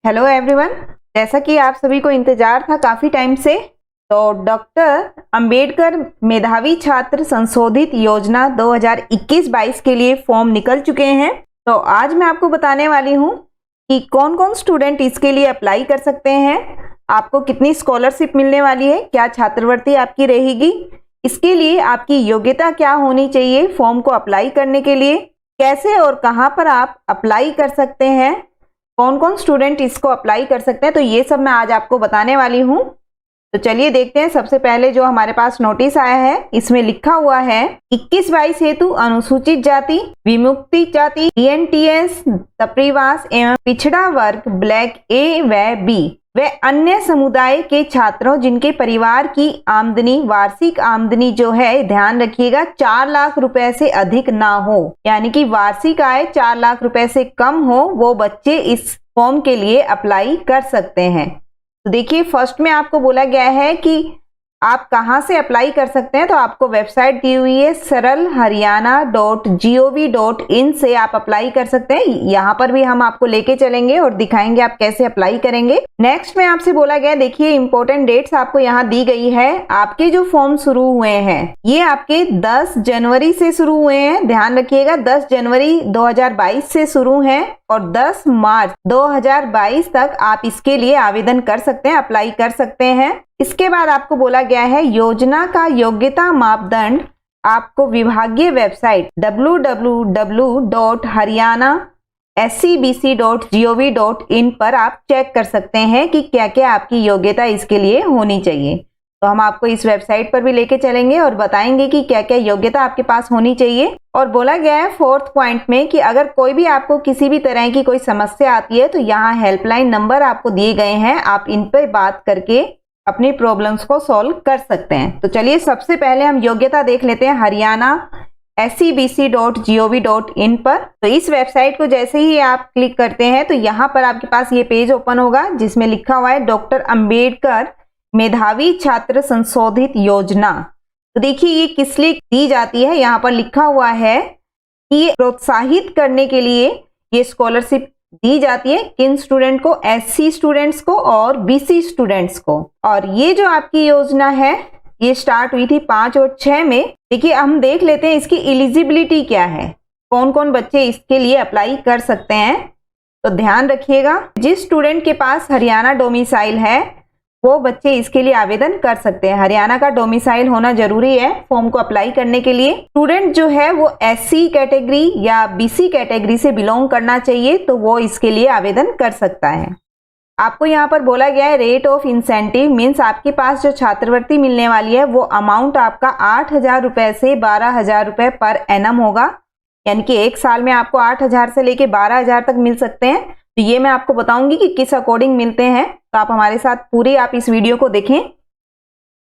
Hello everyone, जैसा कि आप सभी को इंतजार था काफ़ी टाइम से, तो डॉक्टर अंबेडकर मेधावी छात्र संशोधित योजना 2021-22 के लिए फॉर्म निकल चुके हैं। तो आज मैं आपको बताने वाली हूं कि कौन कौन स्टूडेंट इसके लिए अप्लाई कर सकते हैं, आपको कितनी स्कॉलरशिप मिलने वाली है, क्या छात्रवृत्ति आपकी रहेगी, इसके लिए आपकी योग्यता क्या होनी चाहिए फॉर्म को अप्लाई करने के लिए, कैसे और कहाँ पर आप अप्लाई कर सकते हैं, कौन कौन स्टूडेंट इसको अप्लाई कर सकते हैं, तो ये सब मैं आज आपको बताने वाली हूँ। तो चलिए देखते हैं। सबसे पहले जो हमारे पास नोटिस आया है, इसमें लिखा हुआ है 21-22 हेतु अनुसूचित जाति, विमुक्ति जाति, ENTS, तपरीवास एवं पिछड़ा वर्ग ब्लैक A व B व अन्य समुदाय के छात्रों जिनके परिवार की आमदनी, वार्षिक आमदनी जो है, ध्यान रखिएगा, 4 लाख रुपए से अधिक ना हो, यानी कि वार्षिक आय 4 लाख रुपए से कम हो, वो बच्चे इस फॉर्म के लिए अप्लाई कर सकते हैं। तो देखिए, फर्स्ट में आपको बोला गया है कि आप कहां से अप्लाई कर सकते हैं, तो आपको वेबसाइट दी हुई है saralharyana.gov.in से आप अप्लाई कर सकते हैं। यहां पर भी हम आपको लेके चलेंगे और दिखाएंगे आप कैसे अप्लाई करेंगे। नेक्स्ट में आपसे बोला गया, देखिए इंपॉर्टेंट डेट्स आपको यहां दी गई है। आपके जो फॉर्म शुरू हुए हैं ये आपके 10 जनवरी से शुरू हुए हैं, ध्यान रखिएगा, 10 जनवरी 2022 से शुरू हैं और 10 मार्च 2022 तक आप इसके लिए आवेदन कर सकते हैं, अप्लाई कर सकते हैं। इसके बाद आपको बोला गया है योजना का योग्यता मापदंड आपको विभागीय वेबसाइट www.haryana.scbc.gov.in पर आप चेक कर सकते हैं कि क्या क्या आपकी योग्यता इसके लिए होनी चाहिए। तो हम आपको इस वेबसाइट पर भी लेके चलेंगे और बताएंगे कि क्या क्या योग्यता आपके पास होनी चाहिए। और बोला गया है 4th पॉइंट में कि अगर कोई भी आपको किसी भी तरह की कोई समस्या आती है तो यहाँ हेल्पलाइन नंबर आपको दिए गए हैं, आप इन पर बात करके अपनी प्रॉब्लम्स को सॉल्व कर सकते हैं। तो चलिए सबसे पहले हम योग्यता देख लेते हैं हरियाणा scbc.gov.in पर। तो इस वेबसाइट को जैसे ही आप क्लिक करते हैं तो यहाँ पर आपके पास ये पेज ओपन होगा जिसमें लिखा हुआ है डॉक्टर अंबेडकर मेधावी छात्र संशोधित योजना। तो देखिए ये किस लिए दी जाती है, यहाँ पर लिखा हुआ है कि ये प्रोत्साहित करने के लिए ये स्कॉलरशिप दी जाती है। किन स्टूडेंट को? SC स्टूडेंट्स को और BC स्टूडेंट्स को। और ये जो आपकी योजना है ये स्टार्ट हुई थी 5 और 6 में। देखिए हम देख लेते हैं इसकी एलिजिबिलिटी क्या है, कौन कौन बच्चे इसके लिए अप्लाई कर सकते हैं। तो ध्यान रखिएगा, जिस स्टूडेंट के पास हरियाणा डोमिसाइल है वो बच्चे इसके लिए आवेदन कर सकते हैं। हरियाणा का डोमिसाइल होना जरूरी है फॉर्म को अप्लाई करने के लिए। स्टूडेंट जो है वो SC कैटेगरी या BC कैटेगरी से बिलोंग करना चाहिए, तो वो इसके लिए आवेदन कर सकता है। आपको यहाँ पर बोला गया है रेट ऑफ इंसेंटिव मीन्स आपके पास जो छात्रवृत्ति मिलने वाली है वो अमाउंट आपका 8,000 रुपए से 12,000 रुपए पर एनम होगा, यानी कि एक साल में आपको 8,000 से लेके 12,000 तक मिल सकते हैं। तो ये मैं आपको बताऊंगी कि किस अकॉर्डिंग मिलते हैं, तो आप हमारे साथ पूरी आप इस वीडियो को देखें।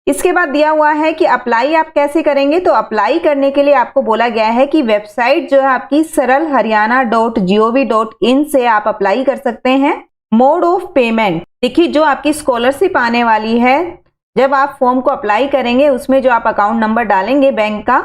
इसके बाद दिया हुआ है कि अप्लाई आप कैसे करेंगे। तो अप्लाई करने के लिए आपको बोला गया है कि वेबसाइट जो है आपकी saralharyana.gov.in से आप अप्लाई कर सकते हैं। मोड ऑफ पेमेंट, देखिए जो आपकी स्कॉलरशिप आने वाली है, जब आप फॉर्म को अप्लाई करेंगे उसमें जो आप अकाउंट नंबर डालेंगे बैंक का,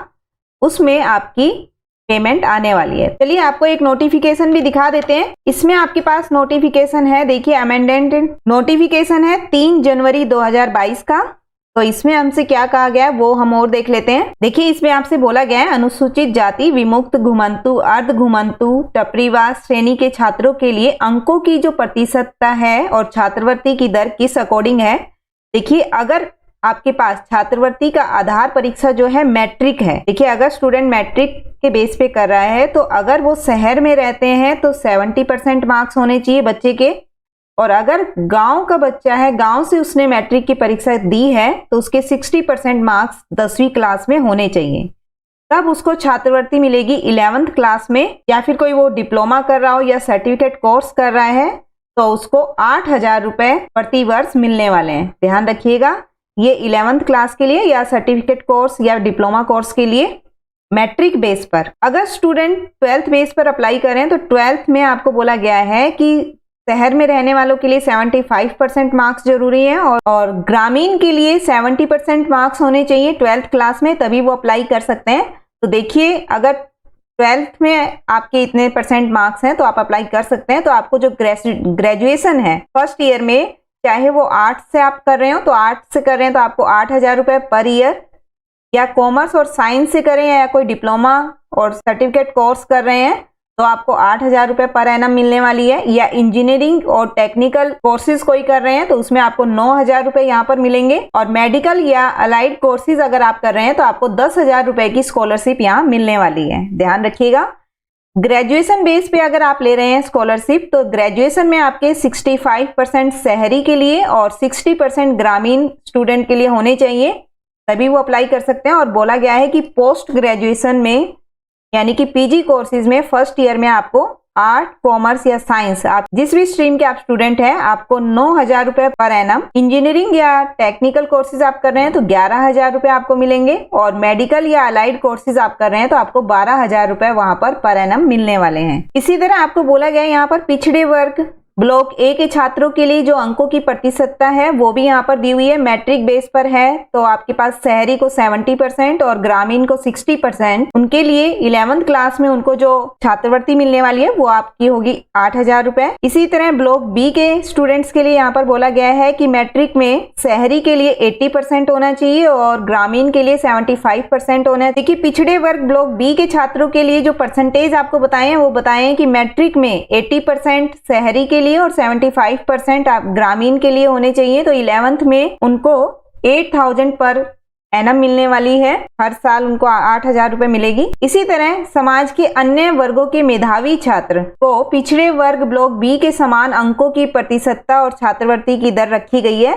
उसमें आपकी पेमेंट आने वाली है। चलिए आपको एक नोटिफिकेशन भी दिखा देते हैं। इसमें आपके पास नोटिफिकेशन है, देखिए अमेंडेड नोटिफिकेशन है 3 जनवरी 2022 का। तो इसमें हमसे क्या कहा गया है वो हम और देख लेते हैं। देखिए इसमें आपसे बोला गया है अनुसूचित जाति, विमुक्त, घुमंतु, अर्ध घुमंतु, टपरीवास श्रेणी के छात्रों के लिए अंकों की जो प्रतिशतता है और छात्रवृत्ति की दर किस अकॉर्डिंग है। देखिए अगर आपके पास छात्रवृत्ति का आधार परीक्षा जो है मैट्रिक है, देखिए अगर स्टूडेंट मैट्रिक के बेस पे कर रहा है तो अगर वो शहर में रहते हैं तो 70% मार्क्स होने चाहिए बच्चे के, और अगर गांव का बच्चा है, गांव से उसने मैट्रिक की परीक्षा दी है तो उसके 60% मार्क्स 10वीं क्लास में होने चाहिए। तब उसको छात्रवृत्ति मिलेगी 11th क्लास में, या फिर कोई वो डिप्लोमा कर रहा हो या सर्टिफिकेट कोर्स कर रहा है तो उसको 8,000 रुपए प्रति वर्ष मिलने वाले हैं। ध्यान रखिएगा, ये 11th क्लास के लिए या सर्टिफिकेट कोर्स या डिप्लोमा कोर्स के लिए मैट्रिक बेस पर। अगर स्टूडेंट 12th बेस पर अप्लाई करें तो 12th में आपको बोला गया है कि शहर में रहने वालों के लिए 75% मार्क्स जरूरी है और ग्रामीण के लिए 70% मार्क्स होने चाहिए 12th क्लास में, तभी वो अप्लाई कर सकते हैं। तो देखिए अगर 12th में आपके इतने % मार्क्स हैं तो आप अप्लाई कर सकते हैं। तो आपको जो ग्रेजुएशन है फर्स्ट ईयर में, चाहे वो आर्ट्स से आप कर रहे हो तो आर्ट्स से कर रहे हैं तो आपको 8,000 रुपये पर ईयर, या कॉमर्स और साइंस से करें या कोई डिप्लोमा और सर्टिफिकेट कोर्स कर रहे हैं तो आपको 8,000 रुपये पर एनम मिलने वाली है, या इंजीनियरिंग और टेक्निकल कोर्सेज कोई कर रहे हैं तो उसमें आपको 9,000 रुपये यहाँ पर मिलेंगे, और मेडिकल या अलाइड कोर्सेज अगर आप कर रहे हैं तो आपको 10,000 रुपये की स्कॉलरशिप यहाँ मिलने वाली है। ध्यान रखिएगा, ग्रेजुएशन बेस पे अगर आप ले रहे हैं स्कॉलरशिप तो ग्रेजुएशन में आपके 65% शहरी के लिए और 60% ग्रामीण स्टूडेंट के लिए होने चाहिए, तभी वो अप्लाई कर सकते हैं। और बोला गया है कि पोस्ट ग्रेजुएशन में यानी कि पीजी कोर्सेज में फर्स्ट ईयर में आपको आर्ट, कॉमर्स या साइंस, आप जिस भी स्ट्रीम के आप स्टूडेंट हैं, आपको 9,000 रुपये पर एनम, इंजीनियरिंग या टेक्निकल कोर्सेज आप कर रहे हैं तो 11,000 रुपये आपको मिलेंगे, और मेडिकल या अलाइड कोर्सेज आप कर रहे हैं तो आपको 12,000 रुपये वहां पर एनम मिलने वाले हैं। इसी तरह आपको बोला गया है यहाँ पर पिछड़े वर्ग ब्लॉक ए के छात्रों के लिए जो अंकों की प्रतिशतता है वो भी यहाँ पर दी हुई है, मैट्रिक बेस पर है तो आपके पास शहरी को 70% और ग्रामीण को 60%, उनके लिए 11th क्लास में उनको जो छात्रवृत्ति मिलने वाली है वो आपकी होगी 8,000 रुपए। इसी तरह ब्लॉक बी के स्टूडेंट्स के लिए यहाँ पर बोला गया है कि मैट्रिक में शहरी के लिए 80% होना चाहिए और ग्रामीण के लिए 75% होना चाहिए। देखिए, पिछड़े वर्ग ब्लॉक बी के छात्रों के लिए जो परसेंटेज आपको बताए हैं वो बताए कि मैट्रिक में 80% शहरी के लिए और 75% आप ग्रामीण के लिए होने चाहिए। तो 11th में उनको 8,000 पर एनम मिलने वाली है, हर साल उनको 8,000 रुपए मिलेगी। इसी तरह समाज के अन्य वर्गों के मेधावी छात्र को पिछड़े वर्ग ब्लॉक बी के समान अंकों की प्रतिशतता और छात्रवृत्ति की दर रखी गई है,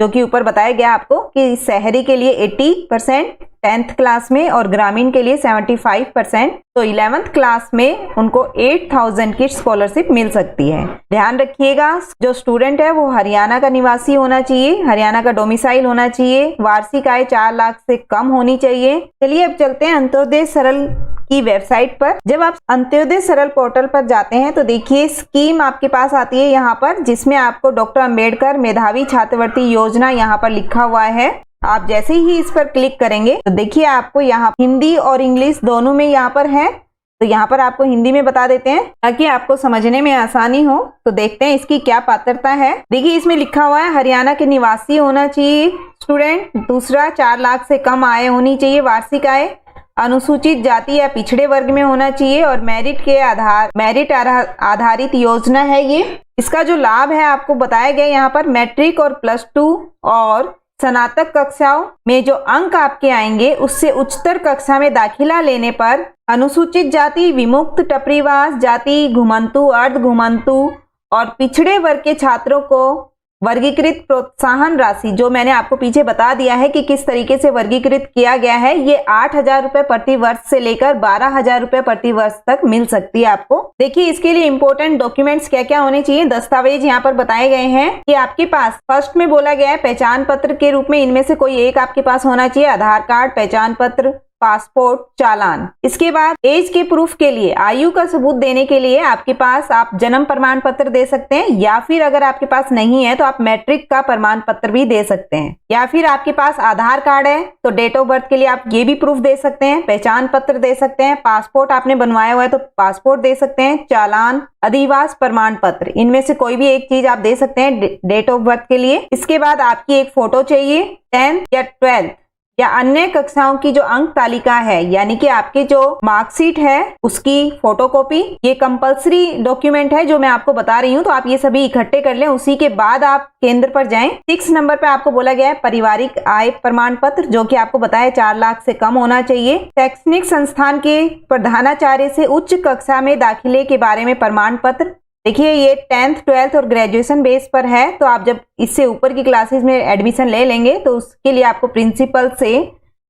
जो कि ऊपर बताया गया आपको कि शहरी के लिए 80% 10th क्लास में और ग्रामीण के लिए 75%। तो 11th क्लास में उनको 8,000 की स्कॉलरशिप मिल सकती है। ध्यान रखिएगा, जो स्टूडेंट है वो हरियाणा का निवासी होना चाहिए, हरियाणा का डोमिसाइल होना चाहिए, वार्षिक आय 4 लाख से कम होनी चाहिए। चलिए अब चलते हैं अंत्योदय सरल की वेबसाइट पर। जब आप अंत्योदय सरल पोर्टल पर जाते हैं तो देखिए स्कीम आपके पास आती है यहाँ पर, जिसमें आपको डॉक्टर अंबेडकर मेधावी छात्रवृत्ति योजना यहाँ पर लिखा हुआ है। आप जैसे ही इस पर क्लिक करेंगे तो देखिए आपको यहाँ हिंदी और इंग्लिश दोनों में यहाँ पर है, तो यहाँ पर आपको हिंदी में बता देते हैं ताकि आपको समझने में आसानी हो। तो देखते हैं इसकी क्या पात्रता है। देखिए इसमें लिखा हुआ है हरियाणा के निवासी होना चाहिए स्टूडेंट, दूसरा 4 लाख से कम आय होनी चाहिए वार्षिक आय, अनुसूचित जाति या पिछड़े वर्ग में होना चाहिए और मेरिट आधारित योजना है ये। इसका जो लाभ है आपको बताया गया यहाँ पर, मैट्रिक और +2 और स्नातक कक्षाओं में जो अंक आपके आएंगे उससे उच्चतर कक्षा में दाखिला लेने पर अनुसूचित जाति, विमुक्त, टपरीवास जाति, घुमंतु, अर्ध घुमंतु और पिछड़े वर्ग के छात्रों को वर्गीकृत प्रोत्साहन राशि, जो मैंने आपको पीछे बता दिया है कि किस तरीके से वर्गीकृत किया गया है, ये 8,000 रुपए प्रति वर्ष से लेकर 12,000 रुपए प्रति वर्ष तक मिल सकती है आपको। देखिए इसके लिए इंपॉर्टेंट डॉक्यूमेंट्स क्या क्या होने चाहिए, दस्तावेज यहाँ पर बताए गए हैं कि आपके पास फर्स्ट में बोला गया है पहचान पत्र के रूप में इनमें से कोई एक आपके पास होना चाहिए, आधार कार्ड, पहचान पत्र, पासपोर्ट, चालान। इसके बाद एज के प्रूफ के लिए, आयु का सबूत देने के लिए आपके पास आप जन्म प्रमाण पत्र दे सकते हैं, या फिर अगर आपके पास नहीं है तो आप मैट्रिक का प्रमाण पत्र भी दे सकते हैं, या फिर आपके पास आधार कार्ड है तो डेट ऑफ बर्थ के लिए आप ये भी प्रूफ दे सकते हैं, पहचान पत्र दे सकते हैं, पासपोर्ट आपने बनवाया हुआ है तो पासपोर्ट दे सकते हैं, चालान, अधिवास प्रमाण पत्र, इनमें से कोई भी एक चीज आप दे सकते हैं डेट ऑफ बर्थ के लिए। इसके बाद आपकी एक फोटो चाहिए, 10th या 12th या अन्य कक्षाओं की जो अंक तालिका है, यानी कि आपके जो मार्कशीट है उसकी फोटोकॉपी, ये कंपलसरी डॉक्यूमेंट है जो मैं आपको बता रही हूँ, तो आप ये सभी इकट्ठे कर लें। उसी के बाद आप केंद्र पर जाएं। 6 नंबर पे आपको बोला गया है पारिवारिक आय प्रमाण पत्र, जो कि आपको बताया 4 लाख से कम होना चाहिए। शैक्षणिक संस्थान के प्रधानाचार्य से उच्च कक्षा में दाखिले के बारे में प्रमाण पत्र। देखिए ये 10th 12th और ग्रेजुएशन बेस पर है, तो आप जब इससे ऊपर की क्लासेस में एडमिशन ले लेंगे तो उसके लिए आपको प्रिंसिपल से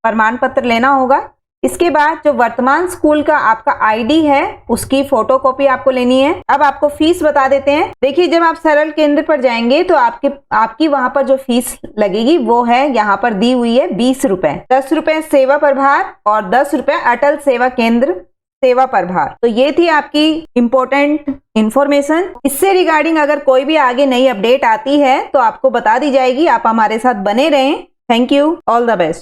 प्रमाण पत्र लेना होगा। इसके बाद जो वर्तमान स्कूल का आपका आईडी है उसकी फोटोकॉपी आपको लेनी है। अब आपको फीस बता देते हैं। देखिए जब आप सरल केंद्र पर जाएंगे तो आपकी वहां पर जो फीस लगेगी वो है यहाँ पर दी हुई है 20 रुपए, 10 रुपए सेवा प्रभार और 10 रुपए अटल सेवा केंद्र सेवा प्रभार। तो ये थी आपकी इंपॉर्टेंट इंफॉर्मेशन। इससे रिगार्डिंग अगर कोई भी आगे नई अपडेट आती है तो आपको बता दी जाएगी। आप हमारे साथ बने रहें। Thank you, all the best.